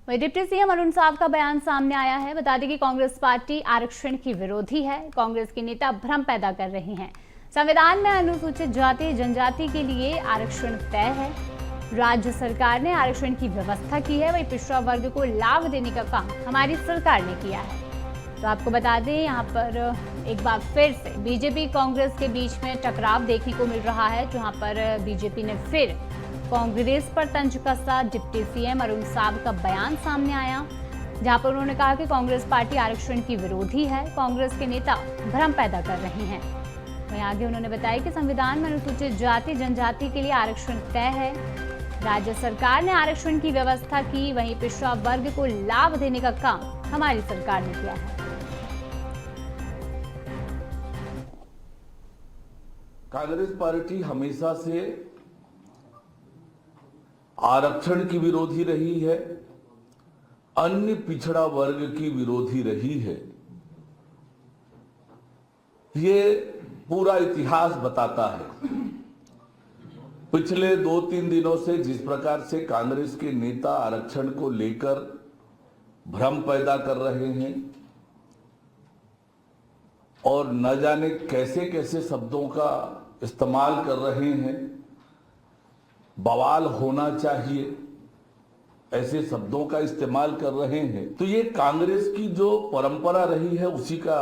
वहीं deputy CM Arun Sao का बयान सामने आया है। बता दें कि कांग्रेस पार्टी आरक्षण की विरोधी है। कांग्रेस के नेता भ्रम पैदा कर रहे हैं। संविधान में अनुसूचित जाति जनजाति के लिए आरक्षण तय है। राज्य सरकार ने आरक्षण की व्यवस्था की है। वहीं पिछड़ा वर्ग को लाभ देने का काम हमारी सरकार ने किया है। तो आपको बता दें, यहाँ पर एक बार फिर से बीजेपी कांग्रेस के बीच में टकराव देखने को मिल रहा है, जहां पर बीजेपी ने फिर कांग्रेस पर तंज कसा। डिप्टी सीएम अरुण साव का बयान सामने आया, जहां पर उन्होंने कहा कि कांग्रेस पार्टी आरक्षण की विरोधी है। कांग्रेस के नेता भ्रम पैदा कर रहे हैं। वहीं आगे उन्होंने बताया कि संविधान में अनुसूचित जाति जनजाति के लिए आरक्षण तय है। राज्य सरकार ने आरक्षण की व्यवस्था की। वहीं पिछड़ा वर्ग को लाभ देने का काम हमारी सरकार ने किया है। कांग्रेस पार्टी हमेशा से आरक्षण की विरोधी रही है, अन्य पिछड़ा वर्ग की विरोधी रही है। ये पूरा इतिहास बताता है। पिछले 2-3 दिनों से जिस प्रकार से कांग्रेस के नेता आरक्षण को लेकर भ्रम पैदा कर रहे हैं और न जाने कैसे कैसे शब्दों का इस्तेमाल कर रहे हैं, बवाल होना चाहिए ऐसे शब्दों का इस्तेमाल कर रहे हैं, तो ये कांग्रेस की जो परंपरा रही है उसी का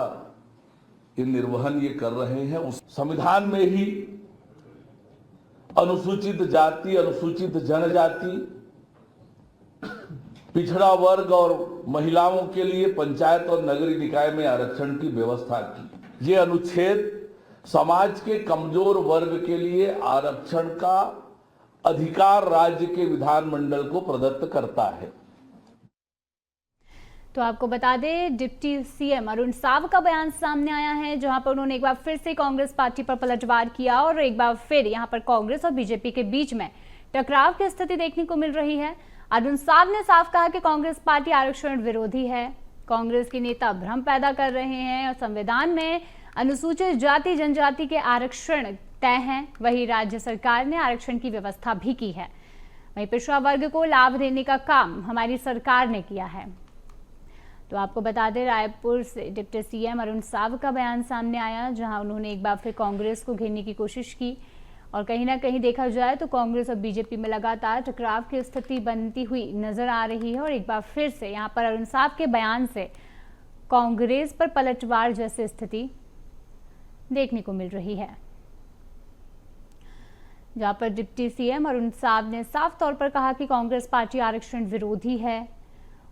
ये निर्वहन ये कर रहे हैं। उस संविधान में ही अनुसूचित जाति, अनुसूचित जनजाति, पिछड़ा वर्ग और महिलाओं के लिए पंचायत और नगरीय निकाय में आरक्षण की व्यवस्था की। ये अनुच्छेद समाज के कमजोर वर्ग के लिए आरक्षण का अधिकार राज्य के विधानमंडल को प्रदत्त करता है। तो आपको बता दें, डिप्टी सीएम अरुण साव का बयान सामने आया है, जहां पर उन्होंने एक बार फिर से कांग्रेस पार्टी पर पलटवार किया और एक बार फिर यहां पर कांग्रेस और बीजेपी के बीच में टकराव की स्थिति देखने को मिल रही है। अरुण साव ने साफ कहा कि कांग्रेस पार्टी आरक्षण विरोधी है। कांग्रेस के नेता भ्रम पैदा कर रहे हैं और संविधान में अनुसूचित जाति जनजाति के आरक्षण तय हैं। वहीं राज्य सरकार ने आरक्षण की व्यवस्था भी की है। वहीं पिछड़ा वर्ग को लाभ देने का काम हमारी सरकार ने किया है। तो आपको बता दें, रायपुर से डिप्टी सीएम अरुण साव का बयान सामने आया, जहां उन्होंने एक बार फिर कांग्रेस को घेरने की कोशिश की और कहीं ना कहीं देखा जाए तो कांग्रेस और बीजेपी में लगातार टकराव की स्थिति बनती हुई नजर आ रही है। और एक बार फिर से यहां पर अरुण साव के बयान से कांग्रेस पर पलटवार जैसी स्थिति देखने को मिल रही है, जहां पर डिप्टी सीएम अरुण साव ने साफ तौर पर कहा कि कांग्रेस पार्टी आरक्षण विरोधी है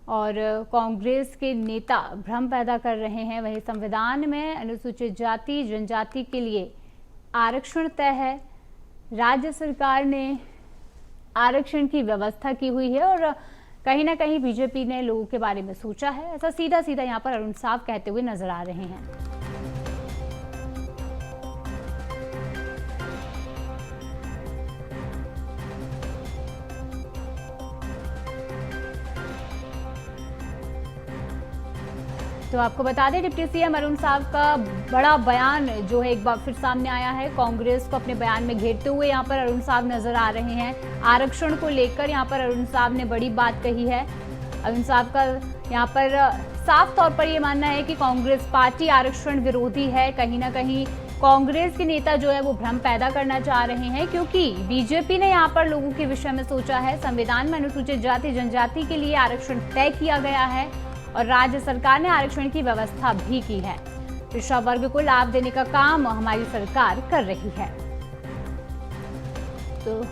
और कांग्रेस के नेता भ्रम पैदा कर रहे हैं। वहीं संविधान में अनुसूचित जाति जनजाति के लिए आरक्षण तय है। राज्य सरकार ने आरक्षण की व्यवस्था की हुई है और कहीं ना कहीं बीजेपी ने लोगों के बारे में सोचा है। ऐसा सीधा सीधा यहाँ पर अरुण साव कहते हुए नजर आ रहे हैं। तो आपको बता दें, डिप्टी सीएम अरुण साव का बड़ा बयान जो है एक बार फिर सामने आया है। कांग्रेस को अपने बयान में घेरते हुए यहाँ पर अरुण साव नजर आ रहे हैं। आरक्षण को लेकर यहाँ पर अरुण साव ने बड़ी बात कही है। अरुण साव का यहाँ पर साफ तौर पर ये मानना है कि कांग्रेस पार्टी आरक्षण विरोधी है। कहीं ना कहीं कांग्रेस के नेता जो है वो भ्रम पैदा करना चाह रहे हैं, क्योंकि बीजेपी ने यहाँ पर लोगों के विषय में सोचा है। संविधान में अनुसूचित जाति जनजाति के लिए आरक्षण तय किया गया है और राज्य सरकार ने आरक्षण की व्यवस्था भी की है। पिछड़ा वर्ग को लाभ देने का काम हमारी सरकार कर रही है। तो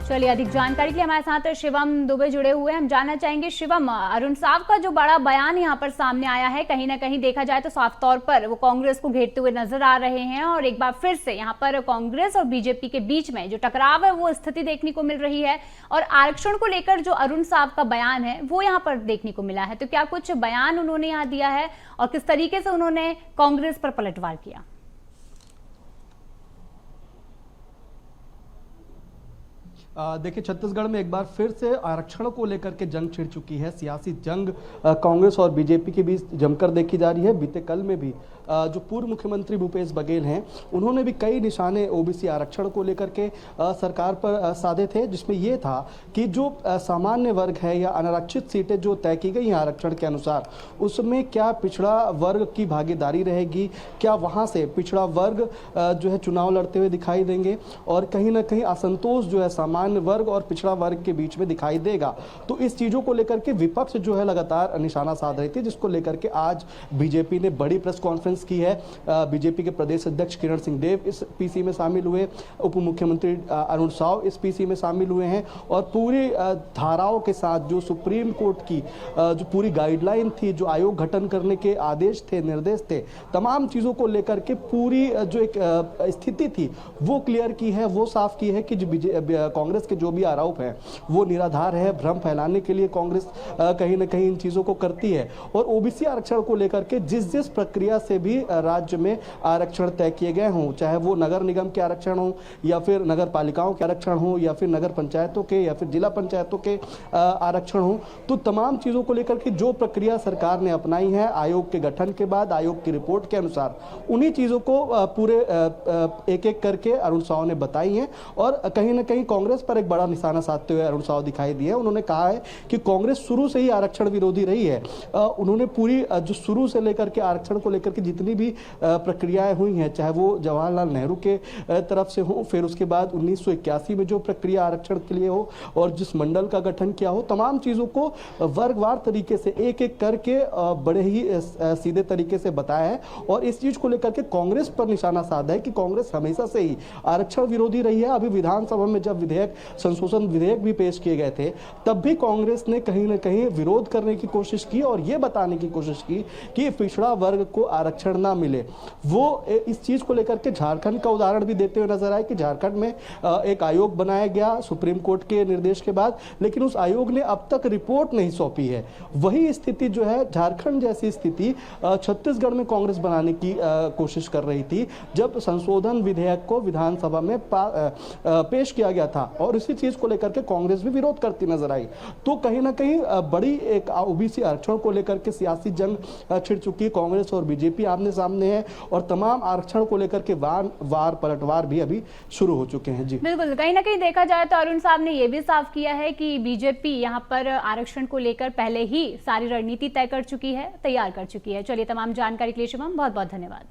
चलिए, अधिक जानकारी के लिए हमारे साथ शिवम दुबे जुड़े हुए हैं। हम जानना चाहेंगे, शिवम, अरुण साव का जो बड़ा बयान यहाँ पर सामने आया है, कहीं ना कहीं देखा जाए तो साफ तौर पर वो कांग्रेस को घेरते हुए नजर आ रहे हैं और एक बार फिर से यहाँ पर कांग्रेस और बीजेपी के बीच में जो टकराव है वो स्थिति देखने को मिल रही है। और आरक्षण को लेकर जो अरुण साव का बयान है वो यहाँ पर देखने को मिला है। तो क्या कुछ बयान उन्होंने यहाँ दिया है और किस तरीके से उन्होंने कांग्रेस पर पलटवार किया? देखिए, छत्तीसगढ़ में एक बार फिर से आरक्षण को लेकर के जंग छिड़ चुकी है। सियासी जंग कांग्रेस और बीजेपी के बीच जमकर देखी जा रही है। बीते कल में भी जो पूर्व मुख्यमंत्री भूपेश बघेल हैं, उन्होंने भी कई निशाने ओबीसी आरक्षण को लेकर के सरकार पर साधे थे, जिसमें यह था कि जो सामान्य वर्ग है या अनारक्षित सीटें जो तय की गई हैं आरक्षण के अनुसार, उसमें क्या पिछड़ा वर्ग की भागीदारी रहेगी, क्या वहां से पिछड़ा वर्ग जो है चुनाव लड़ते हुए दिखाई देंगे, और कहीं ना कहीं असंतोष जो है सामान्य वर्ग और पिछड़ा वर्ग के बीच में दिखाई देगा। तो इस चीजों को लेकर के विपक्ष जो है लगातार निशाना साध रही थी, जिसको लेकर के आज बीजेपी ने बड़ी प्रेस कॉन्फ्रेंस की है। बीजेपी के प्रदेश अध्यक्ष किरण सिंह देव इस पीसी में शामिल हुए, उप मुख्यमंत्री अरुण साव इस पीसी में शामिल हुए हैं, और पूरी धाराओं के साथ जो सुप्रीम कोर्ट की जो पूरी गाइडलाइन थी, जो आयोग गठन करने के आदेश थे, निर्देश थे, तमाम चीजों को लेकर के पूरी जो एक स्थिति थी वो क्लियर की है, वो साफ की है कि जो कांग्रेस के जो भी आरोप हैं वो निराधार है। भ्रम फैलाने के लिए कांग्रेस कहीं ना कहीं इन चीजों को करती है, और ओबीसी आरक्षण को लेकर के जिस जिस प्रक्रिया से भी राज्य में आरक्षण तय किए गए हों, चाहे वो नगर निगम के आरक्षण हो, या फिर नगर पालिकाओं के आरक्षण हो, या फिर नगर पंचायतों के, या फिर जिला पंचायतों के आरक्षण हो, तो तमाम चीजों को लेकर के जो प्रक्रिया सरकार ने अपनाई है आयोग के गठन के बाद, आयोग की रिपोर्ट के अनुसार, उन्हीं चीजों को पूरे एक एक करके अरुण साव ने बताई है। और कहीं ना कहीं कांग्रेस पर एक बड़ा निशाना साधते हुए अरुण साव दिखाई दिए। उन्होंने कहा है कि कांग्रेस शुरू से ही आरक्षण विरोधी रही है। उन्होंने पूरी जो शुरू से लेकर के आरक्षण को लेकर के जितनी भी प्रक्रियाएं हुई हैं, चाहे वो जवाहरलाल नेहरू के तरफ से हो, फिर उसके बाद 1981 में जो प्रक्रिया आरक्षण के लिए हो, और जिस मंडल का गठन किया हो, तमाम चीजों को वर्गवार तरीके से एक एक करके बड़े ही सीधे तरीके से बताया है। और इस चीज को लेकर के कांग्रेस पर निशाना साधा है कि कांग्रेस हमेशा से ही आरक्षण विरोधी रही है। अभी विधानसभा में जब संशोधन विधेयक भी पेश किए गए थे, तब भी कांग्रेस ने कहीं ना कहीं विरोध करने की कोशिश की और यह बताने की कोशिश की कि पिछड़ा वर्ग को आरक्षण ना मिले। वो इस चीज को लेकर के झारखंड का उदाहरण भी देते हुए नजर आए कि झारखंड में एक आयोग बनाया गया सुप्रीम कोर्ट के निर्देश के बाद, लेकिन उस आयोग ने अब तक रिपोर्ट नहीं सौंपी है। वही स्थिति जो है, झारखंड जैसी स्थिति छत्तीसगढ़ में कांग्रेस बनाने की कोशिश कर रही थी, जब संशोधन विधेयक को विधानसभा में पेश किया गया था, और इसी चीज को लेकर के कांग्रेस भी विरोध करती नजर आई। तो कहीं ना कहीं बड़ी एक ओबीसी आरक्षण को लेकर के सियासी जंग छिड़ चुकी है। कांग्रेस और बीजेपी आमने सामने है, और तमाम आरक्षण को लेकर के वार पलटवार भी अभी शुरू हो चुके हैं। जी बिल्कुल, कहीं ना कहीं देखा जाए तो अरुण साहब ने यह भी साफ किया है कि बीजेपी यहाँ पर आरक्षण को लेकर पहले ही सारी रणनीति तय कर चुकी है, तैयार कर चुकी है। चलिए, तमाम जानकारी के लिए शुभम बहुत बहुत धन्यवाद।